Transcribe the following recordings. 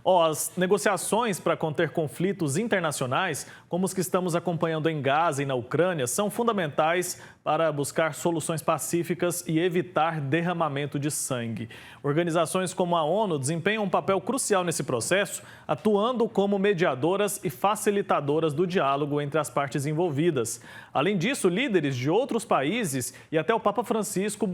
As negociações para conter conflitos internacionais, como os que estamos acompanhando em Gaza e na Ucrânia, são fundamentais para buscar soluções pacíficas e evitar derramamento de sangue. Organizações como a ONU desempenham um papel crucial nesse processo, atuando como mediadoras e facilitadoras do diálogo entre as partes envolvidas. Além disso, líderes de outros países e até o Papa Francisco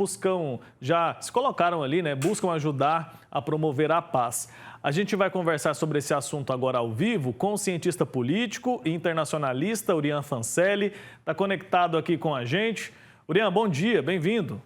já se colocaram ali, buscam ajudar a promover a paz. A gente vai conversar sobre esse assunto agora ao vivo com o cientista político e internacionalista Urian Fancelli. Está conectado aqui com a gente. Urian, bom dia, bem-vindo.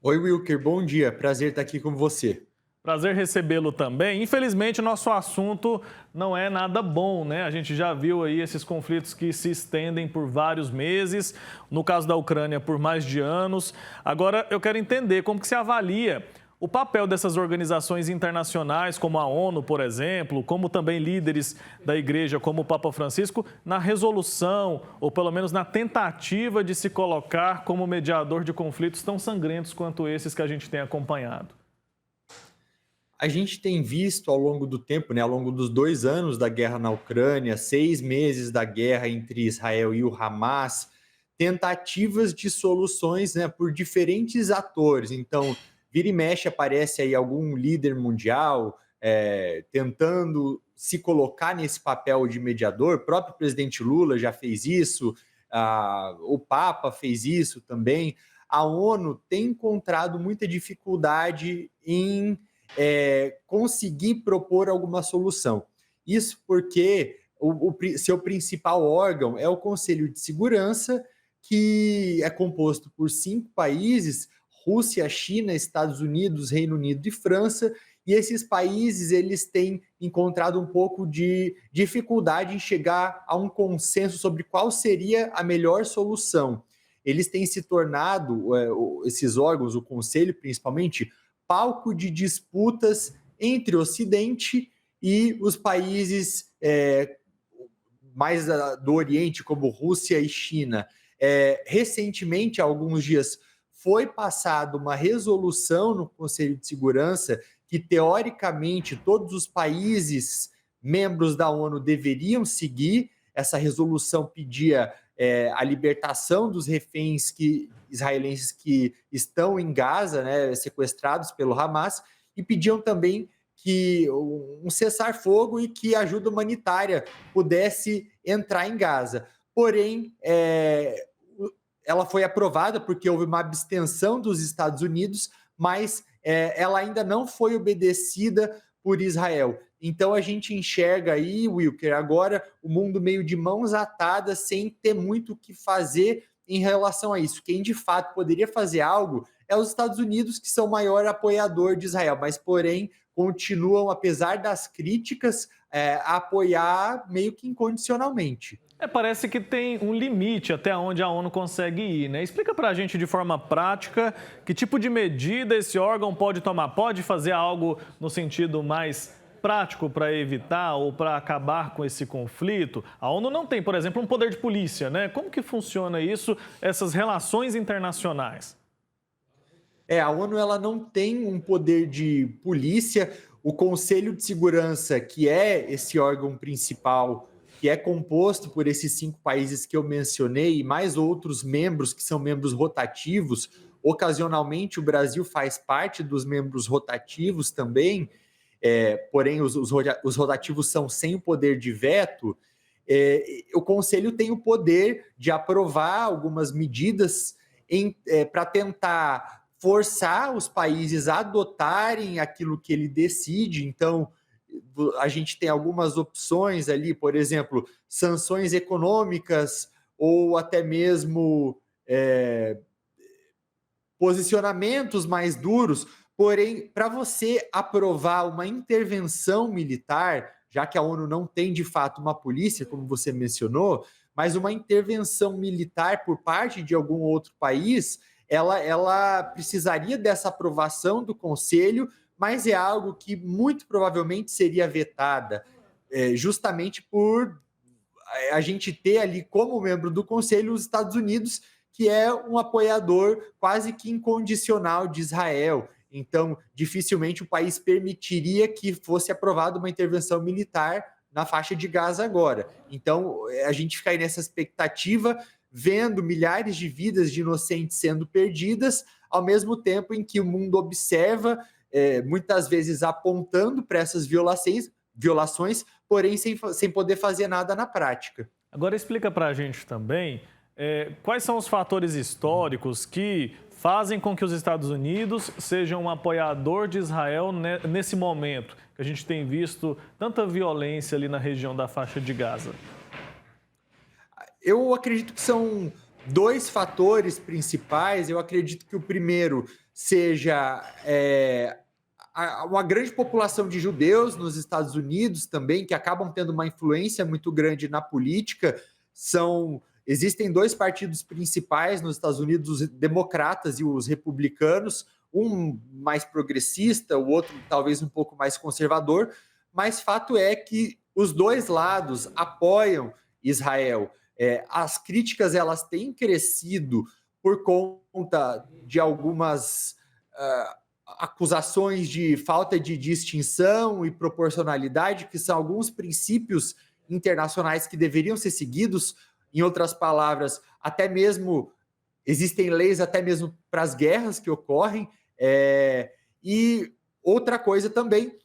Oi, Wilker, bom dia. Prazer estar aqui com você. Prazer recebê-lo também. Infelizmente, nosso assunto não é nada bom, né? A gente já viu aí esses conflitos que se estendem por vários meses, no caso da Ucrânia, por mais de anos. Agora, eu quero entender como que se avalia o papel dessas organizações internacionais, como a ONU, por exemplo, como também líderes da igreja, como o Papa Francisco, na resolução, ou pelo menos na tentativa de se colocar como mediador de conflitos tão sangrentos quanto esses que a gente tem acompanhado. A gente tem visto ao longo do tempo, ao longo dos 2 anos da guerra na Ucrânia, 6 meses da guerra entre Israel e o Hamas, tentativas de soluções, por diferentes atores. Então, vira e mexe aparece aí algum líder mundial tentando se colocar nesse papel de mediador. O próprio presidente Lula já fez isso, o Papa fez isso também. A ONU tem encontrado muita dificuldade em conseguir propor alguma solução. Isso porque o seu principal órgão é o Conselho de Segurança, que é composto por 5 países: Rússia, China, Estados Unidos, Reino Unido e França. E esses países eles têm encontrado um pouco de dificuldade em chegar a um consenso sobre qual seria a melhor solução. Eles têm se tornado, esses órgãos, o Conselho principalmente, palco de disputas entre o Ocidente e os países mais do Oriente, como Rússia e China. Recentemente, há alguns dias, foi passada uma resolução no Conselho de Segurança que, teoricamente, todos os países membros da ONU deveriam seguir. Essa resolução pedia a libertação dos reféns israelenses que estão em Gaza, sequestrados pelo Hamas, e pediam também que um cessar-fogo e que a ajuda humanitária pudesse entrar em Gaza. Porém, ela foi aprovada porque houve uma abstenção dos Estados Unidos, mas ela ainda não foi obedecida por Israel. Então a gente enxerga aí, Wilker, agora o mundo meio de mãos atadas, sem ter muito o que fazer em relação a isso. Quem de fato poderia fazer algo é os Estados Unidos, que são o maior apoiador de Israel, mas porém continuam, apesar das críticas, a apoiar meio que incondicionalmente. Parece que tem um limite até onde a ONU consegue ir, né? Explica pra gente de forma prática que tipo de medida esse órgão pode tomar. Pode fazer algo no sentido mais prático para evitar ou para acabar com esse conflito? A ONU não tem, por exemplo, um poder de polícia, né? Como que funciona isso, essas relações internacionais? A ONU ela não tem um poder de polícia. O Conselho de Segurança, que é esse órgão principal, que é composto por esses 5 países que eu mencionei, e mais outros membros que são membros rotativos. Ocasionalmente, o Brasil faz parte dos membros rotativos também, porém, os rotativos são sem o poder de veto. O Conselho tem o poder de aprovar algumas medidas para tentar forçar os países a adotarem aquilo que ele decide. Então, a gente tem algumas opções ali, por exemplo, sanções econômicas ou até mesmo posicionamentos mais duros. Porém, para você aprovar uma intervenção militar, já que a ONU não tem de fato uma polícia, como você mencionou, mas uma intervenção militar por parte de algum outro país, ela precisaria dessa aprovação do Conselho, mas é algo que muito provavelmente seria vetada, justamente por a gente ter ali como membro do Conselho os Estados Unidos, que é um apoiador quase que incondicional de Israel. Então, dificilmente o país permitiria que fosse aprovada uma intervenção militar na faixa de Gaza agora. Então, a gente fica aí nessa expectativa, vendo milhares de vidas de inocentes sendo perdidas, ao mesmo tempo em que o mundo observa, muitas vezes apontando para essas violações, porém sem poder fazer nada na prática. Agora explica para a gente também quais são os fatores históricos que fazem com que os Estados Unidos sejam um apoiador de Israel nesse momento que a gente tem visto tanta violência ali na região da faixa de Gaza. Eu acredito que são dois fatores principais. Eu acredito que o primeiro seja uma grande população de judeus nos Estados Unidos também, que acabam tendo uma influência muito grande na política. Existem dois partidos principais nos Estados Unidos, os democratas e os republicanos, um mais progressista, o outro talvez um pouco mais conservador, mas fato é que os dois lados apoiam Israel. As críticas elas têm crescido por conta de algumas acusações de falta de distinção e proporcionalidade, que são alguns princípios internacionais que deveriam ser seguidos. Em outras palavras, até mesmo existem leis até mesmo para as guerras que ocorrem. E outra coisa também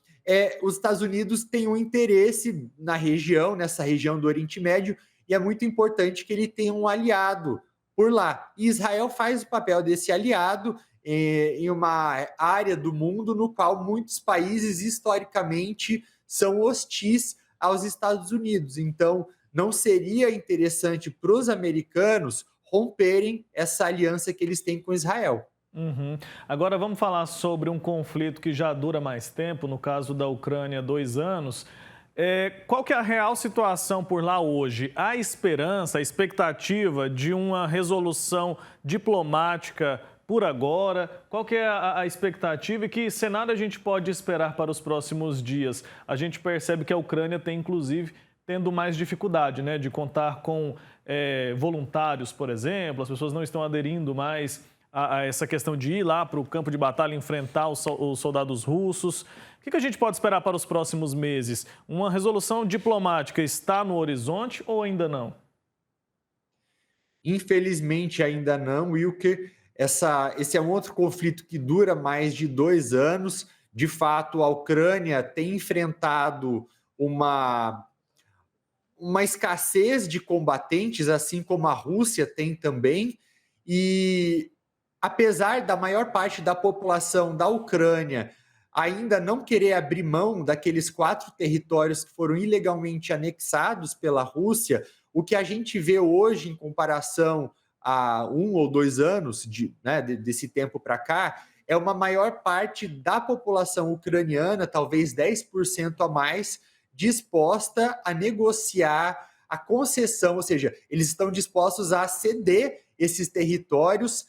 os Estados Unidos têm um interesse na região, nessa região do Oriente Médio, e é muito importante que ele tenha um aliado por lá. E Israel faz o papel desse aliado em uma área do mundo no qual muitos países historicamente são hostis aos Estados Unidos. Então, não seria interessante para os americanos romperem essa aliança que eles têm com Israel. Uhum. Agora vamos falar sobre um conflito que já dura mais tempo, no caso da Ucrânia, 2 anos. Qual que é a real situação por lá hoje? Há esperança, a expectativa de uma resolução diplomática por agora? Qual que é a expectativa e que cenário a gente pode esperar para os próximos dias? A gente percebe que a Ucrânia tem, inclusive, tendo mais dificuldade, né, de contar com voluntários, por exemplo. As pessoas não estão aderindo mais a essa questão de ir lá para o campo de batalha enfrentar os soldados russos. O que a gente pode esperar para os próximos meses? Uma resolução diplomática está no horizonte ou ainda não? Infelizmente ainda não, Wilker. Esse é um outro conflito que dura mais de 2 anos. De fato, a Ucrânia tem enfrentado uma escassez de combatentes, assim como a Rússia tem também. E apesar da maior parte da população da Ucrânia ainda não querer abrir mão daqueles 4 territórios que foram ilegalmente anexados pela Rússia, o que a gente vê hoje em comparação a 1 ou 2 anos desse tempo para cá, é uma maior parte da população ucraniana, talvez 10% a mais, disposta a negociar a concessão, ou seja, eles estão dispostos a ceder esses territórios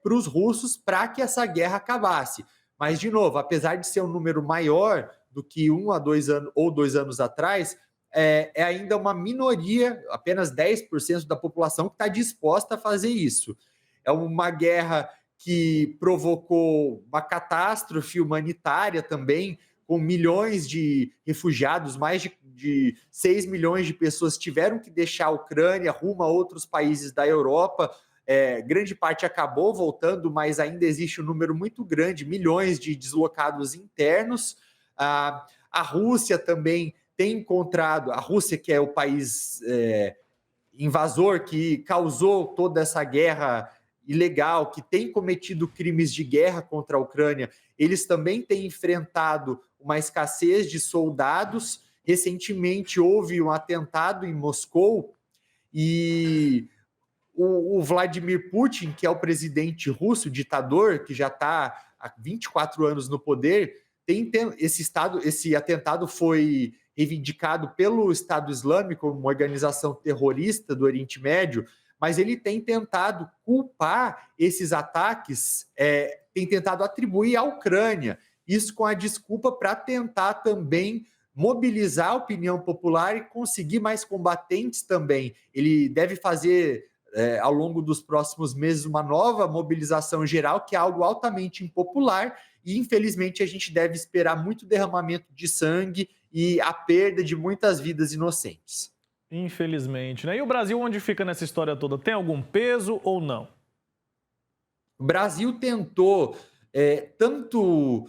para os russos para que essa guerra acabasse. Mas, de novo, apesar de ser um número maior do que 1 a 2 anos ou 2 anos atrás, é ainda uma minoria, apenas 10% da população que está disposta a fazer isso. É uma guerra que provocou uma catástrofe humanitária também, com milhões de refugiados, mais de 6 milhões de pessoas tiveram que deixar a Ucrânia rumo a outros países da Europa. Grande parte acabou voltando, mas ainda existe um número muito grande, milhões de deslocados internos. A Rússia também tem encontrado, a Rússia, que é o país invasor que causou toda essa guerra ilegal, que tem cometido crimes de guerra contra a Ucrânia, eles também têm enfrentado uma escassez de soldados. Recentemente houve um atentado em Moscou e o Vladimir Putin, que é o presidente russo, ditador, que já está há 24 anos no poder, esse atentado foi reivindicado pelo Estado Islâmico, uma organização terrorista do Oriente Médio, mas ele tem tentado culpar esses ataques, tem tentado atribuir à Ucrânia, isso com a desculpa para tentar também mobilizar a opinião popular e conseguir mais combatentes também. Ele deve fazer ao longo dos próximos meses uma nova mobilização geral, que é algo altamente impopular e infelizmente a gente deve esperar muito derramamento de sangue e a perda de muitas vidas inocentes. Infelizmente, né? E o Brasil, onde fica nessa história toda? Tem algum peso ou não? O Brasil tentou, tanto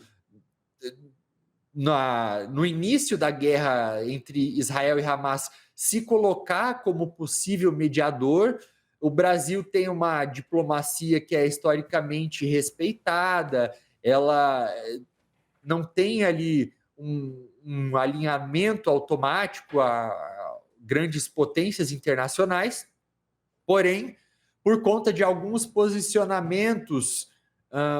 no início da guerra entre Israel e Hamas, se colocar como possível mediador. O Brasil tem uma diplomacia que é historicamente respeitada, ela não tem ali um alinhamento automático a grandes potências internacionais, porém, por conta de alguns posicionamentos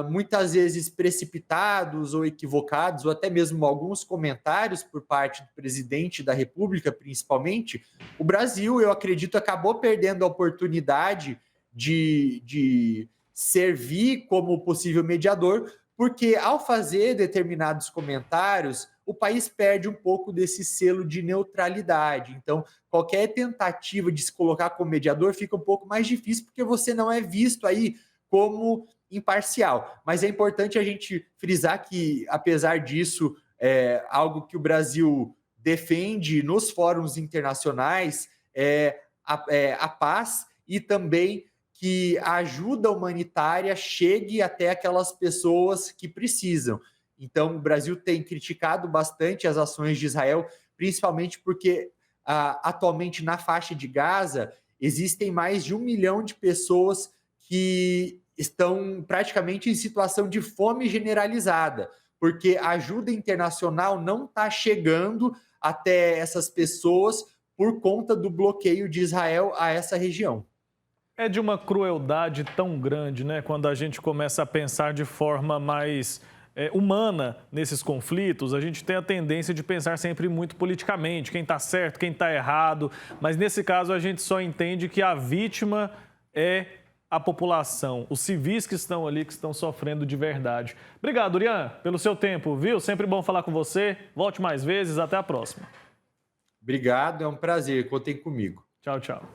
muitas vezes precipitados ou equivocados, ou até mesmo alguns comentários por parte do presidente da República, principalmente, o Brasil, eu acredito, acabou perdendo a oportunidade de servir como possível mediador, porque ao fazer determinados comentários, o país perde um pouco desse selo de neutralidade. Então, qualquer tentativa de se colocar como mediador fica um pouco mais difícil, porque você não é visto aí como imparcial. Mas é importante a gente frisar que, apesar disso, algo que o Brasil defende nos fóruns internacionais é a paz e também que a ajuda humanitária chegue até aquelas pessoas que precisam. Então, o Brasil tem criticado bastante as ações de Israel, principalmente porque atualmente na faixa de Gaza existem mais de 1 milhão de pessoas que estão praticamente em situação de fome generalizada, porque a ajuda internacional não está chegando até essas pessoas por conta do bloqueio de Israel a essa região. É de uma crueldade tão grande, né? Quando a gente começa a pensar de forma mais humana nesses conflitos, a gente tem a tendência de pensar sempre muito politicamente, quem está certo, quem está errado, mas nesse caso a gente só entende que a vítima é a população, os civis que estão ali, que estão sofrendo de verdade. Obrigado, Urian, pelo seu tempo, viu? Sempre bom falar com você. Volte mais vezes, até a próxima. Obrigado, é um prazer, contem comigo. Tchau, tchau.